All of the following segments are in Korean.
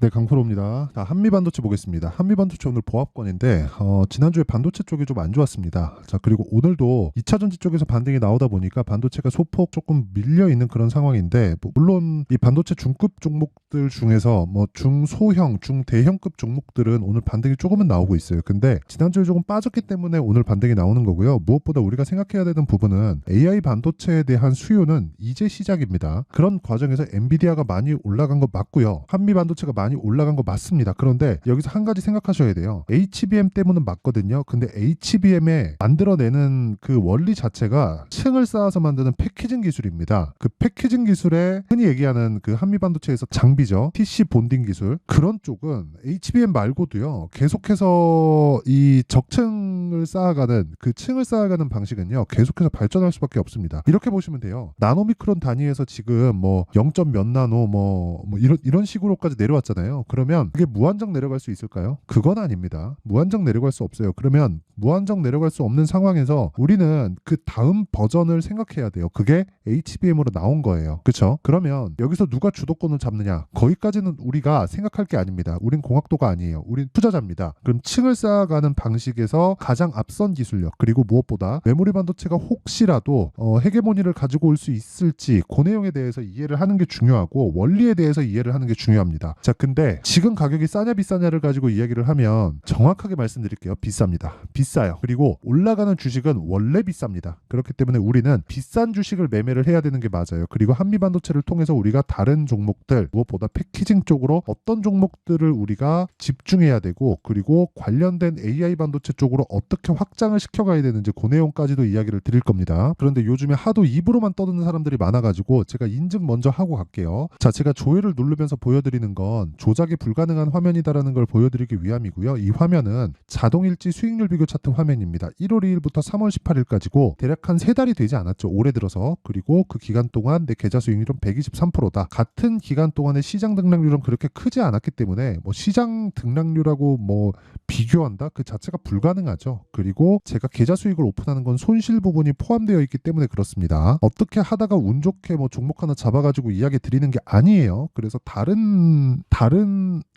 네, 강프로입니다. 자, 한미반도체 보겠습니다. 한미반도체 오늘 보합권인데 지난주에 반도체 쪽이 좀 안 좋았습니다. 자, 그리고 오늘도 2차전지 쪽에서 반등이 나오다 보니까 반도체가 소폭 조금 밀려 있는 그런 상황인데 물론 이 반도체 중급 종목들 중에서 뭐 중소형, 중대형급 종목들은 오늘 반등이 조금은 나오고 있어요. 근데 지난주에 조금 빠졌기 때문에 오늘 반등이 나오는 거고요. 무엇보다 우리가 생각해야 되는 부분은 AI 반도체에 대한 수요는 이제 시작입니다. 그런 과정에서 엔비디아가 많이 올라간 거 맞고요. 한미반도체가 많이 올라간 거 맞습니다. 그런데 여기서 한 가지 생각하셔야 돼요. HBM 때문은 맞거든요. 근데 HBM에 만들어내는 그 원리 자체가 층을 쌓아서 만드는 패키징 기술입니다. 그 패키징 기술에 흔히 얘기하는 그 한미반도체에서 장비죠. PC 본딩 기술. 그런 쪽은 HBM 말고도요. 계속해서 이 적층을 쌓아가는 그 층을 쌓아가는 방식은요. 계속해서 발전할 수밖에 없습니다. 이렇게 보시면 돼요. 나노미크론 단위에서 지금 뭐 0. 몇 나노 뭐 이런 식으로까지 내려왔잖아요. 그러면 그게 무한정 내려갈 수 있을까요? 그건 아닙니다. 무한정 내려갈 수 없어요. 그러면 무한정 내려갈 수 없는 상황에서 우리는 그 다음 버전을 생각해야 돼요. 그게 HBM으로 나온 거예요. 그렇죠? 그러면 여기서 누가 주도권을 잡느냐? 거기까지는 우리가 생각할 게 아닙니다. 우린 공학도가 아니에요. 우린 투자자입니다. 그럼 층을 쌓아가는 방식에서 가장 앞선 기술력 그리고 무엇보다 메모리 반도체가 혹시라도 헤게모니를 가지고 올 수 있을지 그 내용에 대해서 이해를 하는 게 중요하고 원리에 대해서 이해를 하는 게 중요합니다. 자, 근데 지금 가격이 싸냐 비싸냐를 가지고 이야기를 하면 정확하게 말씀드릴게요. 비쌉니다. 비싸요. 그리고 올라가는 주식은 원래 비쌉니다. 그렇기 때문에 우리는 비싼 주식을 매매를 해야 되는 게 맞아요. 그리고 한미반도체를 통해서 우리가 다른 종목들 무엇보다 패키징 쪽으로 어떤 종목들을 우리가 집중해야 되고 그리고 관련된 AI 반도체 쪽으로 어떻게 확장을 시켜가야 되는지 그 내용까지도 이야기를 드릴 겁니다. 그런데 요즘에 하도 입으로만 떠드는 사람들이 많아가지고 제가 인증 먼저 하고 갈게요. 자, 제가 조회를 누르면서 보여드리는 건 조작이 불가능한 화면이다라는 걸 보여드리기 위함이고요. 이 화면은 자동일지 수익률 비교 차트 화면입니다. 1월 2일부터 3월 18일까지고 대략 한 3달이 되지 않았죠. 올해 들어서. 그리고 그 기간 동안 내 계좌 수익률은 123%다. 같은 기간 동안의 시장 등락률은 그렇게 크지 않았기 때문에 뭐 시장 등락률하고 뭐 비교한다? 그 자체가 불가능하죠. 그리고 제가 계좌 수익을 오픈하는 건 손실 부분이 포함되어 있기 때문에 그렇습니다. 어떻게 하다가 운 좋게 뭐 종목 하나 잡아가지고 이야기 드리는 게 아니에요. 그래서 다른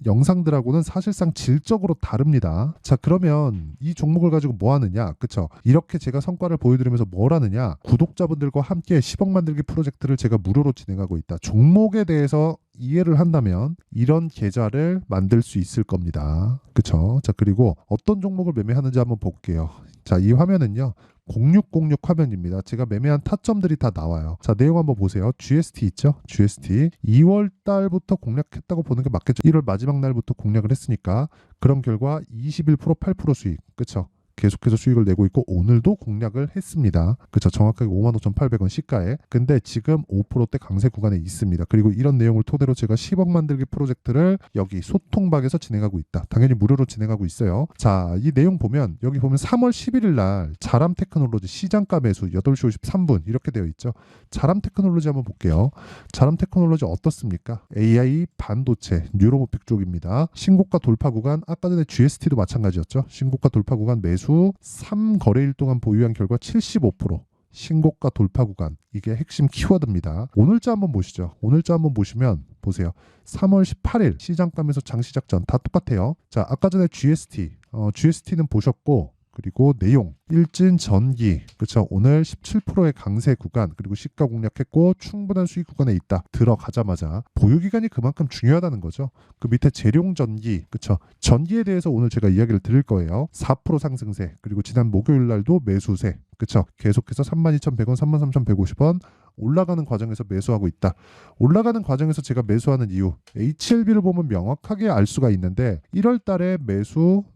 영상들하고는 사실상 질적으로 다릅니다. 자, 그러면 이 종목을 가지고 뭐 하느냐? 그쵸? 이렇게 제가 성과를 보여드리면서 뭘 하느냐? 구독자분들과 함께 10억 만들기 프로젝트를 제가 무료로 진행하고 있다. 종목에 대해서 이해를 한다면 이런 계좌를 만들 수 있을 겁니다. 그쵸? 자, 그리고 어떤 종목을 매매하는지 한번 볼게요. 자, 이 화면은요. 0606 화면입니다. 제가 매매한 타점들이 다 나와요. 자, 내용 한번 보세요. GST 있죠? GST 2월 달부터 공략했다고 보는 게 맞겠죠. 1월 마지막 날부터 공략을 했으니까 그런 결과 21% 8% 수익. 그쵸? 계속해서 수익을 내고 있고 오늘도 공략을 했습니다. 그렇죠. 정확하게 55,800원 시가에. 근데 지금 5%대 강세 구간에 있습니다. 그리고 이런 내용을 토대로 제가 10억 만들기 프로젝트를 여기 소통박에서 진행하고 있다. 당연히 무료로 진행하고 있어요. 자, 이 내용 보면 여기 보면 3월 11일 날 자람 테크놀로지 시장가 매수 8시 53분 이렇게 되어 있죠. 자람 테크놀로지 한번 볼게요. 자람 테크놀로지 어떻습니까? AI 반도체 뉴로모픽 쪽입니다. 신고가 돌파 구간 아까 전에 GST도 마찬가지였죠. 신고가 돌파 구간 매수 3거래일 동안 보유한 결과 75% 신고가 돌파 구간 이게 핵심 키워드입니다. 오늘자 한번 보시죠. 오늘자 한번 보시면 보세요. 3월 18일 시장감에서 장시작전 다 똑같아요. 자, 아까 전에 GST는 보셨고 그리고 내용 일진 전기 그렇죠. 오늘 17%의 강세 구간 그리고 시가 공략했고 충분한 수익 구간에 있다. 들어가자마자 보유 기간이 그만큼 중요하다는 거죠. 그 밑에 재룡 전기 그렇죠. 전기에 대해서 오늘 제가 이야기를 드릴 거예요. 4% 상승세 그리고 지난 목요일 날도 매수세 그렇죠. 계속해서 32,100원 33,150원 올라가는 과정에서 매수하고 있다. 올라가는 과정에서 제가 매수하는 이유 HLB를 보면 명확하게 알 수가 있는데 1월 달에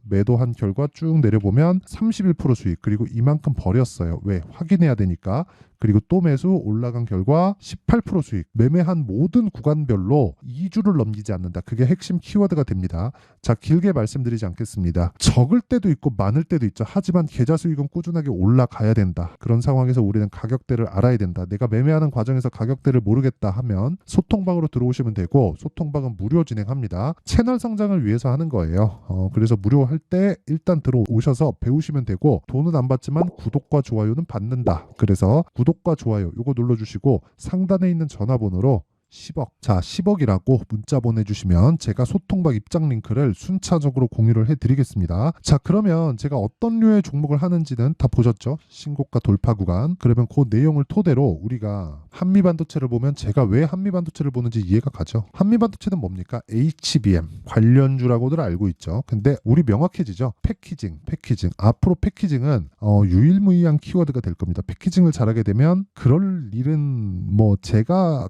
매도한 결과 쭉 내려보면 31% 수익 그리고 이만큼 버렸어요. 왜? 확인해야 되니까. 그리고 또 매수 올라간 결과 18% 수익 매매한 모든 구간별로 2주를 넘기지 않는다. 그게 핵심 키워드가 됩니다. 자, 길게 말씀드리지 않겠습니다. 적을 때도 있고 많을 때도 있죠. 하지만 계좌 수익은 꾸준하게 올라가야 된다. 그런 상황에서 우리는 가격대를 알아야 된다. 내가 매매하는 과정에서 가격대를 모르겠다 하면 소통방으로 들어오시면 되고 소통방은 무료 진행합니다. 채널 성장을 위해서 하는 거예요. 그래서 무료 할 때 일단 들어오셔서 배우시면 되고 돈은 안 받지만 구독과 좋아요는 받는다. 그래서 구독과 좋아요 요거 눌러주시고 상단에 있는 전화번호로 10억. 자, 10억이라고 문자 보내주시면 제가 소통박 입장 링크를 순차적으로 공유를 해드리겠습니다. 자, 그러면 제가 어떤 류의 종목을 하는지는 다 보셨죠? 신고가 돌파 구간. 그러면 그 내용을 토대로 우리가 한미반도체를 보면 제가 왜 한미반도체를 보는지 이해가 가죠. 한미반도체는 뭡니까? HBM 관련주라고들 알고 있죠. 근데 우리 명확해지죠. 패키징. 앞으로 패키징은 유일무이한 키워드가 될 겁니다. 패키징을 잘하게 되면 그럴 일은 뭐 제가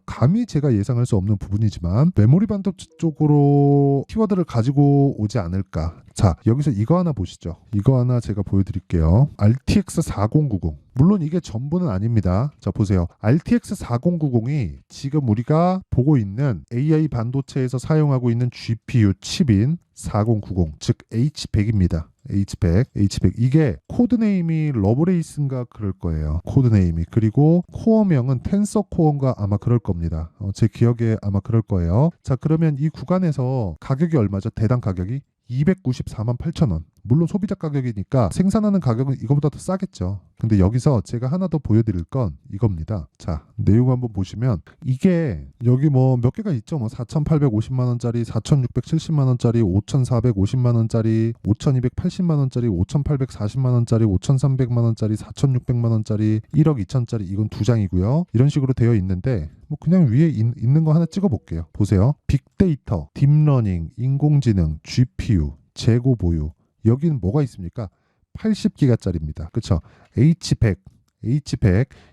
예상할 수 없는 부분이지만 메모리 반도체 쪽으로 키워드를 가지고 오지 않을까. 자, 여기서 이거 하나 보시죠. 이거 하나 제가 보여드릴게요. RTX 4090. 물론 이게 전부는 아닙니다. 자, 보세요. RTX 4090이 지금 우리가 보고 있는 AI 반도체에서 사용하고 있는 GPU 칩인 4090, 즉 H100입니다. H100. 이게 코드네임이 러브레이스인가 그럴 거예요. 코드네임이. 그리고 코어명은 텐서 코어인가 아마 그럴 겁니다. 제 기억에 아마 그럴 거예요. 자, 그러면 이 구간에서 가격이 얼마죠? 대당 가격이 294만 8천 원. 물론 소비자 가격이니까 생산하는 가격은 이거보다 더 싸겠죠. 근데 여기서 제가 하나 더 보여드릴 건 이겁니다. 자, 내용 한번 보시면 이게 여기 뭐 몇 개가 있죠. 뭐 4,850만 원짜리, 4,670만 원짜리, 5,450만 원짜리, 5,280만 원짜리, 5,840만 원짜리, 5,300만 원짜리, 4,600만 원짜리, 1억 2천짜리. 이건 두 장이고요. 이런 식으로 되어 있는데 뭐 그냥 위에 있는 거 하나 찍어 볼게요. 보세요. 빅데이터, 딥러닝, 인공지능, GPU, 재고 보유. 여기는 뭐가 있습니까? 80기가짜리입니다. 그쵸? H100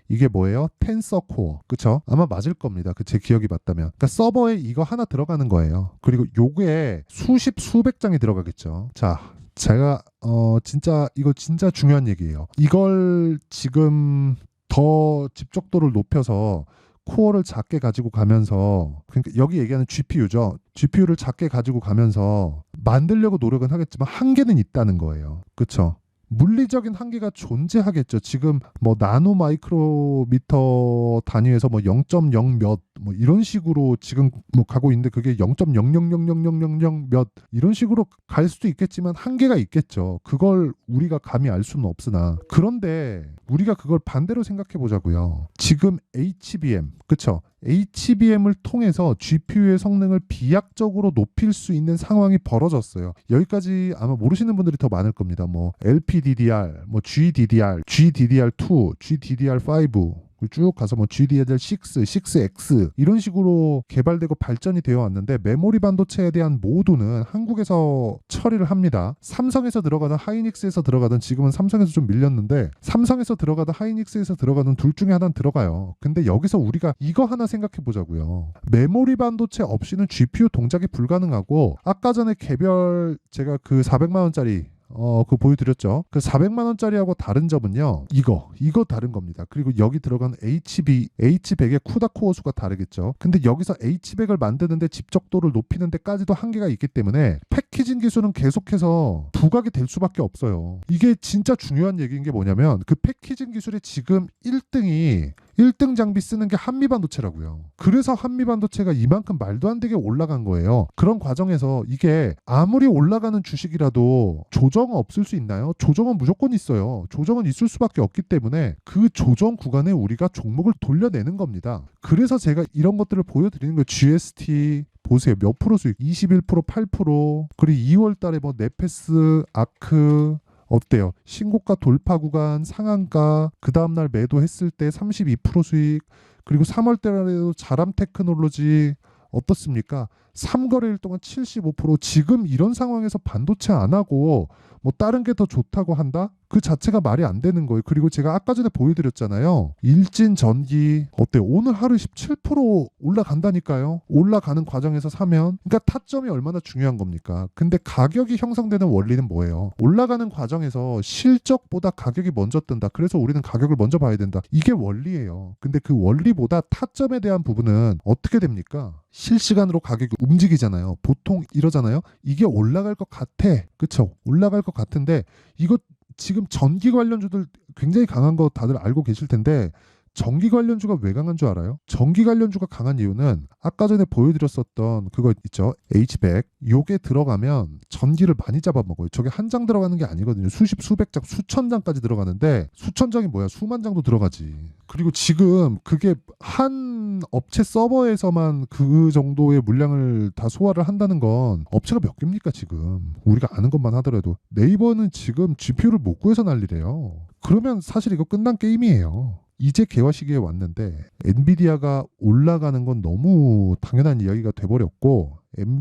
이게 뭐예요? 텐서 코어. 그쵸? 아마 맞을 겁니다. 제 기억이 맞다면. 그러니까 서버에 이거 하나 들어가는 거예요. 그리고 요게 수백 장이 들어가겠죠. 자, 제가 이거 진짜 중요한 얘기예요. 이걸 지금 더 집적도를 높여서 코어를 작게 가지고 가면서, 그러니까 여기 얘기하는 GPU죠. GPU를 작게 가지고 가면서 만들려고 노력은 하겠지만 한계는 있다는 거예요. 그렇죠? 물리적인 한계가 존재하겠죠. 지금 뭐 나노 마이크로미터 단위에서 뭐 0.0 몇 뭐 이런 식으로 지금 뭐 가고 있는데 그게 0.000000 몇 이런 식으로 갈 수도 있겠지만 한계가 있겠죠. 그걸 우리가 감히 알 수는 없으나, 그런데 우리가 그걸 반대로 생각해 보자고요. 지금 HBM, 그쵸? HBM을 통해서 GPU의 성능을 비약적으로 높일 수 있는 상황이 벌어졌어요. 여기까지 아마 모르시는 분들이 더 많을 겁니다. 뭐 LPDDR, 뭐 GDDR, GDDR2, GDDR5 쭉 가서 뭐 GDDR6, 6X 이런 식으로 개발되고 발전이 되어 왔는데, 메모리 반도체에 대한 모두는 한국에서 처리를 합니다. 삼성에서 들어가든 하이닉스에서 들어가든, 지금은 삼성에서 좀 밀렸는데 삼성에서 들어가든 하이닉스에서 들어가든 둘 중에 하나는 들어가요. 근데 여기서 우리가 이거 하나 생각해 보자고요. 메모리 반도체 없이는 GPU 동작이 불가능하고, 아까 전에 개별 제가 그 400만 원짜리 그거 보여드렸죠. 그 400만 원짜리하고 다른 점은요. 이거 다른 겁니다. 그리고 여기 들어간 H100의 쿠다 코어 수가 다르겠죠. 근데 여기서 H100을 만드는데 집적도를 높이는 데까지도 한계가 있기 때문에 패키징 기술은 계속해서 부각이 될 수밖에 없어요. 이게 진짜 중요한 얘기인 게 뭐냐면, 그 패키징 기술의 지금 1등 장비 쓰는 게 한미반도체라고요. 그래서 한미반도체가 이만큼 말도 안 되게 올라간 거예요. 그런 과정에서 이게 아무리 올라가는 주식이라도 조정 없을 수 있나요? 조정은 무조건 있어요. 조정은 있을 수밖에 없기 때문에 그 조정 구간에 우리가 종목을 돌려내는 겁니다. 그래서 제가 이런 것들을 보여드리는 거예요. GST 보세요. 몇 프로 수익? 21%, 8%. 그리고 2월 달에 뭐 네페스, 아크 어때요? 신고가 돌파 구간, 상한가, 그 다음날 매도했을 때 32% 수익, 그리고 3월 달에도 자람 테크놀로지 어떻습니까? 3거래일 동안 75%. 지금 이런 상황에서 반도체 안 하고 뭐 다른 게 더 좋다고 한다? 그 자체가 말이 안 되는 거예요. 그리고 제가 아까 전에 보여드렸잖아요. 일진 전기 어때요? 오늘 하루 17% 올라간다니까요. 올라가는 과정에서 사면. 그러니까 타점이 얼마나 중요한 겁니까? 근데 가격이 형성되는 원리는 뭐예요? 올라가는 과정에서 실적보다 가격이 먼저 뜬다. 그래서 우리는 가격을 먼저 봐야 된다. 이게 원리예요. 근데 그 원리보다 타점에 대한 부분은 어떻게 됩니까? 실시간으로 가격이 움직이잖아요. 보통 이러잖아요. 이게 올라갈 것 같아. 그쵸? 올라갈 것 같은데, 이거 지금 전기 관련주들 굉장히 강한 거 다들 알고 계실 텐데, 전기 관련주가 왜 강한 줄 알아요? 전기 관련주가 강한 이유는 아까 전에 보여드렸었던 그거 있죠. H100. 요게 들어가면 전기를 많이 잡아먹어요. 저게 한 장 들어가는 게 아니거든요. 수십, 수백 장, 수천 장까지 들어가는데 수천 장이 뭐야? 수만 장도 들어가지. 그리고 지금 그게 한 업체 서버에서만 그 정도의 물량을 다 소화를 한다는 건 업체가 몇 개입니까 지금? 우리가 아는 것만 하더라도 네이버는 지금 GPU를 못 구해서 난리래요. 그러면 사실 이거 끝난 게임이에요. 이제 개화 시기에 왔는데 엔비디아가 올라가는 건 너무 당연한 이야기가 돼버렸고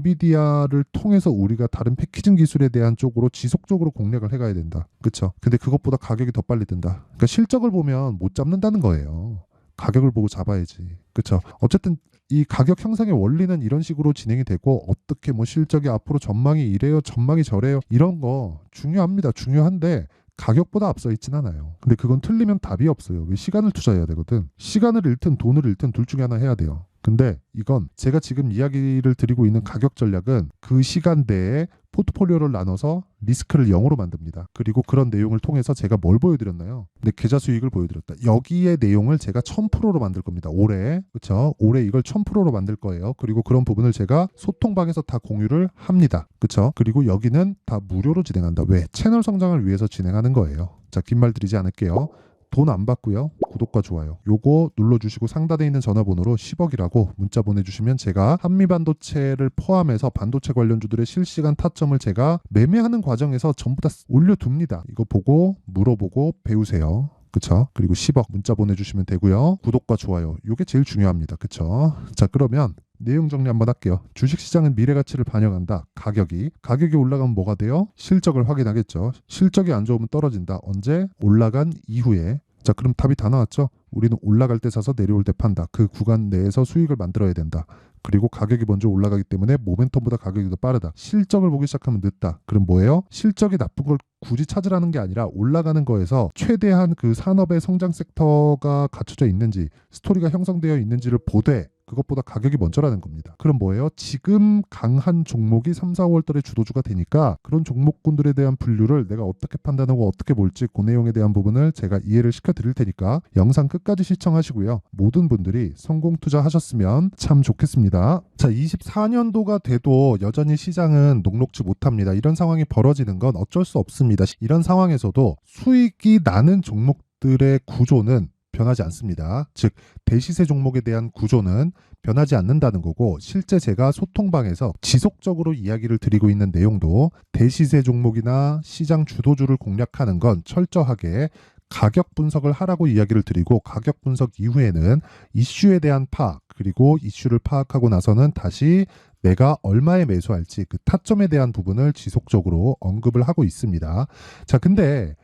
엔비디아를 통해서 우리가 다른 패키징 기술에 대한 쪽으로 지속적으로 공략을 해가야 된다. 그렇죠? 근데 그것보다 가격이 더 빨리 든다. 그러니까 실적을 보면 못 잡는다는 거예요. 가격을 보고 잡아야지. 그렇죠? 어쨌든 이 가격 형성의 원리는 이런 식으로 진행이 되고 어떻게 뭐 실적이 앞으로 전망이 이래요, 전망이 저래요 이런 거 중요합니다. 중요한데 가격보다 앞서 있진 않아요. 근데 그건 틀리면 답이 없어요. 왜 시간을 투자해야 되거든. 시간을 잃든 돈을 잃든 둘 중에 하나 해야 돼요. 근데 이건 제가 지금 이야기를 드리고 있는 가격 전략은 그 시간대에 포트폴리오를 나눠서 리스크를 0으로 만듭니다. 그리고 그런 내용을 통해서 제가 뭘 보여드렸나요? 네, 계좌 수익을 보여드렸다. 여기에 내용을 제가 1000%로 만들 겁니다. 올해. 그렇죠? 올해 이걸 1000%로 만들 거예요. 그리고 그런 부분을 제가 소통방에서 다 공유를 합니다. 그렇죠? 그리고 여기는 다 무료로 진행한다. 왜? 채널 성장을 위해서 진행하는 거예요. 자, 긴 말 드리지 않을게요. 돈 안 받고요. 구독과 좋아요. 요거 눌러주시고 상단에 있는 전화번호로 10억이라고 문자 보내주시면 제가 한미반도체를 포함해서 반도체 관련주들의 실시간 타점을 제가 매매하는 과정에서 전부 다 올려둡니다. 이거 보고 물어보고 배우세요. 그쵸? 그리고 10억 문자 보내주시면 되고요. 구독과 좋아요. 요게 제일 중요합니다. 그쵸? 자, 그러면 내용 정리 한번 할게요. 주식시장은 미래 가치를 반영한다. 가격이 올라가면 뭐가 돼요? 실적을 확인하겠죠. 실적이 안 좋으면 떨어진다. 언제? 올라간 이후에. 자, 그럼 답이 다 나왔죠? 우리는 올라갈 때 사서 내려올 때 판다. 그 구간 내에서 수익을 만들어야 된다. 그리고 가격이 먼저 올라가기 때문에 모멘텀보다 가격이 더 빠르다. 실적을 보기 시작하면 늦다. 그럼 뭐예요? 실적이 나쁜 걸 굳이 찾으라는 게 아니라 올라가는 거에서 최대한 그 산업의 성장 섹터가 갖춰져 있는지 스토리가 형성되어 있는지를 보되 그것보다 가격이 먼저라는 겁니다. 그럼 뭐예요? 지금 강한 종목이 3, 4월 달에 주도주가 되니까 그런 종목군들에 대한 분류를 내가 어떻게 판단하고 어떻게 볼지 그 내용에 대한 부분을 제가 이해를 시켜드릴 테니까 영상 끝까지 시청하시고요. 모든 분들이 성공 투자하셨으면 참 좋겠습니다. 자, 24년도가 돼도 여전히 시장은 녹록지 못합니다. 이런 상황이 벌어지는 건 어쩔 수 없습니다. 이런 상황에서도 수익이 나는 종목들의 구조는 변하지 않습니다. 즉 대시세 종목에 대한 구조는 변하지 않는다는 거고 실제 제가 소통방에서 지속적으로 이야기를 드리고 있는 내용도 대시세 종목이나 시장 주도주를 공략하는 건 철저하게 가격 분석을 하라고 이야기를 드리고 가격 분석 이후에는 이슈에 대한 파악 그리고 이슈를 파악하고 나서는 다시 내가 얼마에 매수할지 그 타점에 대한 부분을 지속적으로 언급을 하고 있습니다. 자, 근데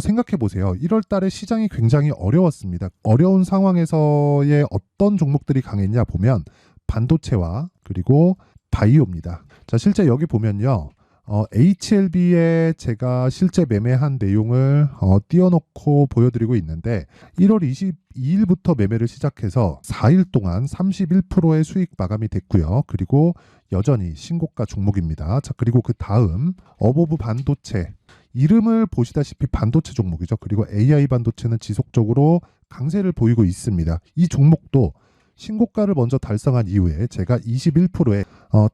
생각해 보세요. 1월 달에 시장이 굉장히 어려웠습니다. 어려운 상황에서의 어떤 종목들이 강했냐 보면 반도체와 그리고 바이오입니다. 자, 실제 여기 보면요. HLB에 제가 실제 매매한 내용을 띄워놓고 보여드리고 있는데 1월 22일부터 매매를 시작해서 4일 동안 31%의 수익 마감이 됐고요. 그리고 여전히 신고가 종목입니다. 자, 그리고 그 다음 어보브 반도체 이름을 보시다시피 반도체 종목이죠. 그리고 AI 반도체는 지속적으로 강세를 보이고 있습니다. 이 종목도 신고가를 먼저 달성한 이후에 제가 21%의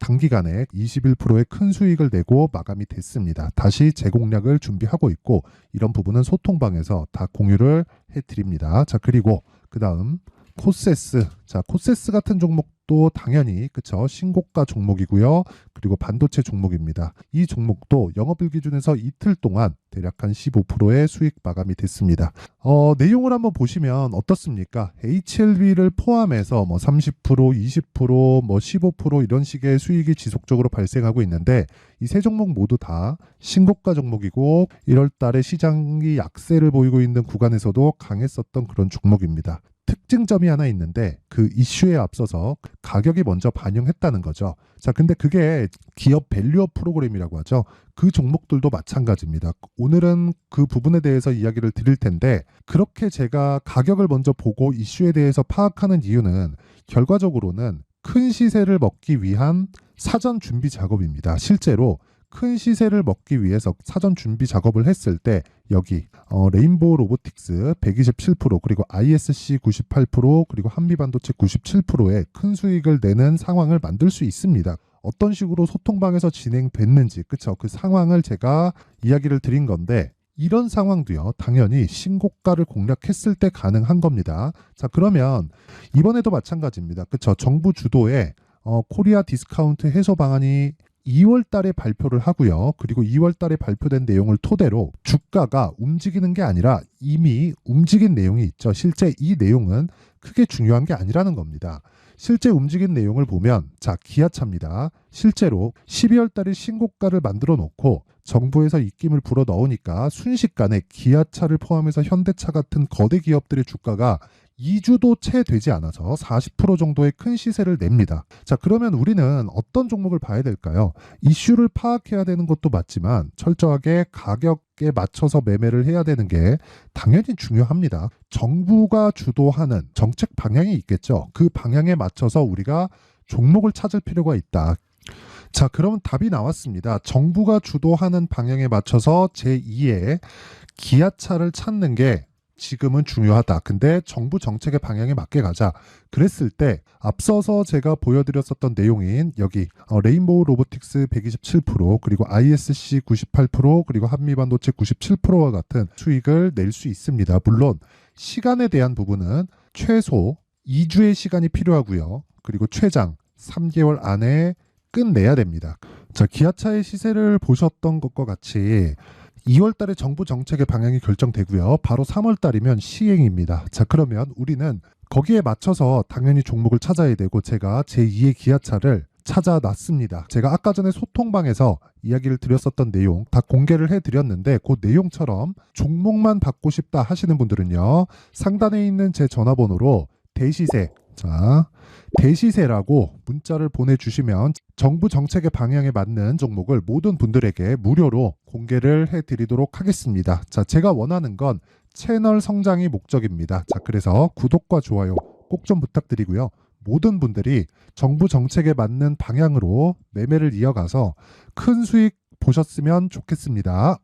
단기간에 21%의 큰 수익을 내고 마감이 됐습니다. 다시 재공략을 준비하고 있고 이런 부분은 소통방에서 다 공유를 해드립니다. 자, 그리고 그 다음 코세스. 자, 코세스 같은 종목도 당연히 그쵸 신고가 종목이고요. 그리고 반도체 종목입니다. 이 종목도 영업일 기준에서 이틀 동안 대략 한 15%의 수익 마감이 됐습니다. 내용을 한번 보시면 어떻습니까? HLB를 포함해서 뭐 30%, 20%, 뭐 15% 이런 식의 수익이 지속적으로 발생하고 있는데 이 세 종목 모두 다 신고가 종목이고 1월 달에 시장이 약세를 보이고 있는 구간에서도 강했었던 그런 종목입니다. 특징점이 하나 있는데 그 이슈에 앞서서 가격이 먼저 반영했다는 거죠. 자, 근데 그게 기업 밸류업 프로그램이라고 하죠. 그 종목들도 마찬가지입니다. 오늘은 그 부분에 대해서 이야기를 드릴 텐데 그렇게 제가 가격을 먼저 보고 이슈에 대해서 파악하는 이유는 결과적으로는 큰 시세를 먹기 위한 사전 준비 작업입니다. 실제로 큰 시세를 먹기 위해서 사전 준비 작업을 했을 때 여기 레인보우 로보틱스 127% 그리고 ISC 98% 그리고 한미반도체 97%의 큰 수익을 내는 상황을 만들 수 있습니다. 어떤 식으로 소통방에서 진행됐는지 그쵸? 그 상황을 제가 이야기를 드린 건데 이런 상황도요 당연히 신고가를 공략했을 때 가능한 겁니다. 자 그러면 이번에도 마찬가지입니다. 그쵸? 정부 주도의 코리아 디스카운트 해소 방안이 2월 달에 발표를 하고요. 그리고 2월 달에 발표된 내용을 토대로 주가가 움직이는 게 아니라 이미 움직인 내용이 있죠. 실제 이 내용은 크게 중요한 게 아니라는 겁니다. 실제 움직인 내용을 보면 자 기아차입니다. 실제로 12월 달에 신고가를 만들어 놓고 정부에서 입김을 불어 넣으니까 순식간에 기아차를 포함해서 현대차 같은 거대 기업들의 주가가 2주도 채 되지 않아서 40% 정도의 큰 시세를 냅니다. 자, 그러면 우리는 어떤 종목을 봐야 될까요? 이슈를 파악해야 되는 것도 맞지만 철저하게 가격에 맞춰서 매매를 해야 되는 게 당연히 중요합니다. 정부가 주도하는 정책 방향이 있겠죠. 그 방향에 맞춰서 우리가 종목을 찾을 필요가 있다. 자, 그러면 답이 나왔습니다. 정부가 주도하는 방향에 맞춰서 제2의 기아차를 찾는 게 지금은 중요하다. 근데 정부 정책의 방향에 맞게 가자. 그랬을 때 앞서서 제가 보여드렸었던 내용인 여기 레인보우 로보틱스 127% 그리고 ISC 98% 그리고 한미반도체 97%와 같은 수익을 낼 수 있습니다. 물론 시간에 대한 부분은 최소 2주의 시간이 필요하고요. 그리고 최장 3개월 안에 끝내야 됩니다. 자, 기아차의 시세를 보셨던 것과 같이 2월 달에 정부 정책의 방향이 결정되고요. 바로 3월 달이면 시행입니다. 자, 그러면 우리는 거기에 맞춰서 당연히 종목을 찾아야 되고 제가 제2의 기아차를 찾아놨습니다. 제가 아까 전에 소통방에서 이야기를 드렸었던 내용 다 공개를 해드렸는데 그 내용처럼 종목만 받고 싶다 하시는 분들은요. 상단에 있는 제 전화번호로 대시세 자 대시세라고 문자를 보내주시면 정부 정책의 방향에 맞는 종목을 모든 분들에게 무료로 공개를 해드리도록 하겠습니다. 자, 제가 원하는 건 채널 성장이 목적입니다. 자, 그래서 구독과 좋아요 꼭 좀 부탁드리고요. 모든 분들이 정부 정책에 맞는 방향으로 매매를 이어가서 큰 수익 보셨으면 좋겠습니다.